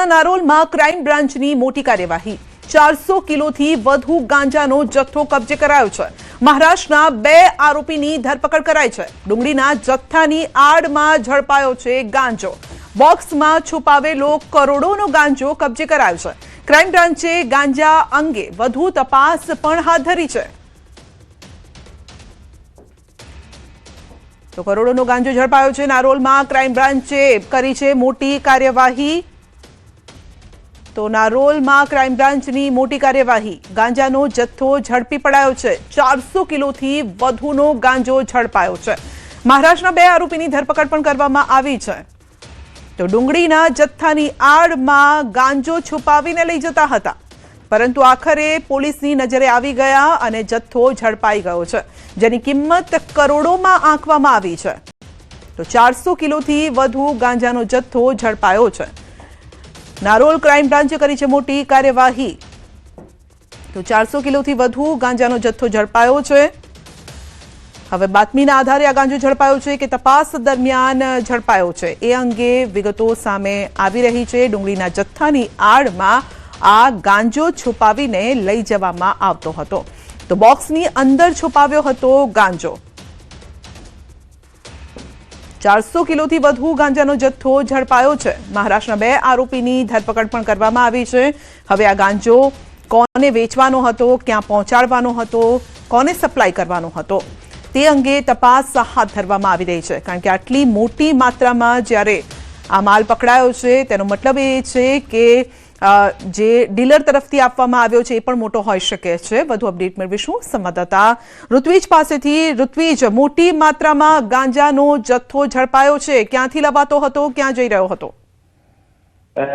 અમદાવાદના નારોલમાં ક્રાઇમ બ્રાન્ચની મોટી કાર્યવાહી 400 કિલોથી વધુ ગાંજાનો જથ્થો કબજે કરાયો છે। મહારાષ્ટ્રના 2 આરોપીની ધરપકડ કરાઈ છે। ડુંગળીના જથ્થાની આડમાં ઝડપાયો છે ગાંજો। બોક્સમાં છુપાવેલો કરોડોનો ગાંજો કબજે કરાયો છે। ક્રાઇમ બ્રાન્ચે ગાંજા અંગે વધુ તપાસ પણ હાથ ધરી છે। તો કરોડોનો ગાંજો ઝડપાયો છે। નારોલમાં ક્રાઇમ બ્રાન્ચે કરી છે મોટી કાર્યવાહી। તો નારોલમાં ક્રાઇમ બ્રાન્ચની મોટી કાર્યવાહી, ગાંજાનો જથ્થો ઝડપી પડાયો છે। 400 કિલોથી વધુનો ગાંજો ઝડપાયો છે। મહારાષ્ટ્રના 2 આરોપીની ધરપકડ પણ કરવામાં આવી છે। તો ડુંગળીના જથ્થાની આડમાં ગાંજો છુપાવીને લઈ જતા હતા, પરંતુ આખરે પોલીસની નજરે આવી ગયા અને જથ્થો ઝડપાઈ ગયો છે, જેની કિંમત કરોડોમાં આંકવામાં આવી છે। તો 400 કિલોથી વધુ ગાંજાનો જથ્થો ઝડપાયો છે। નારોલ ક્રાઇમ બ્રાન્ચે કરી છે મોટી કાર્યવાહી। તો 400 કિલોથી વધુ ગાંજાનો જથ્થો ઝડપાયો છે। હવે બાતમીના આધારે આ ગાંજો ઝડપાયો છે કે તપાસ દરમિયાન ઝડપાયો છે, એ અંગે વિગતો સામે આવી રહી છે। ડુંગળીના જથ્થાની આડમાં આ ગાંજો છુપાવીને લઈ જવામાં આવતો હતો। તો બોક્સની અંદર છુપાવ્યો હતો ગાંજો। 400 કિલોથી વધુ ગાંજાનો જથ્થો ઝડપાયો છે। મહારાષ્ટ્રના 2 આરોપીની ધરપકડ પણ કરવામાં આવી છે। હવે આ ગાંજો કોને વેચવાનો હતો, ક્યાં પહોંચાડવાનો હતો, કોને સપ્લાય કરવાનો હતો, તે અંગે તપાસ હાથ ધરવામાં આવી રહી છે। કારણ કે આટલી મોટી માત્રામાં જ્યારે આ માલ પકડાયો છે, તેનો મતલબ એ છે કે જે ડીલર તરફથી આપવામાં આવ્યો છે એ પણ મોટો હોઈ શકે છે। વધુ અપડેટ મેળવીશું સંવાદદાતા ઋત્વિજ પાસેથી। ઋત્વિજ, મોટી માત્રામાં ગાંજાનો જથ્થો ઝડપાયો છે, ક્યાંથી લવાતો હતો, ક્યાં જઈ રહ્યો હતો?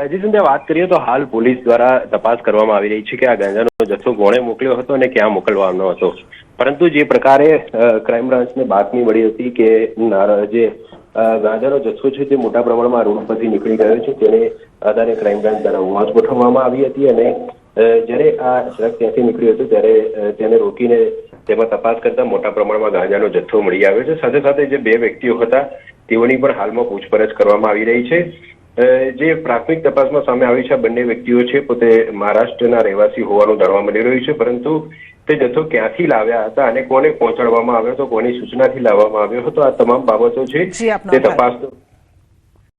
જી સંધ્યા, વાત કરીએ તો હાલ પોલીસ દ્વારા તપાસ કરવામાં આવી રહી છે કે આ ગાંજાનો જથ્થો કોણે મોકલ્યો હતો અને ક્યાં મોકલવાનો હતો। પરંતુ જે પ્રકારે ક્રાઇમ બ્રાન્ચને બાતમી મળી હતી કે જે ગાંજાનો જથ્થો છે તે મોટા પ્રમાણમાં રોડ પરથી નીકળી ગયો છે, તેને આધારે ક્રાઇમ બ્રાન્ચ દ્વારા વોચ ગોઠવવામાં આવી હતી અને જ્યારે આ ટ્રક ત્યાંથી નીકળ્યું હતું ત્યારે તેને રોકીને તેમાં તપાસ કરતા મોટા પ્રમાણમાં ગાંજાનો જથ્થો મળી આવ્યો છે। સાથે સાથે જે 2 વ્યક્તિઓ હતા તેઓની પણ હાલમાં પૂછપરછ કરવામાં આવી રહી છે। જે પ્રાથમિક તપાસમાં સામે આવી છે, બંને વ્યક્તિઓ છે પોતે મહારાષ્ટ્રના રહેવાસી હોવાનું જાણવા મળી રહ્યું છે, પરંતુ તે જથ્થો ક્યાંથી લાવ્યા હતા અને કોને પહોંચાડવામાં આવ્યો હતો, કોની સૂચનાથી લાવવામાં આવ્યો હતો, આ તમામ બાબતો છે તે તપાસ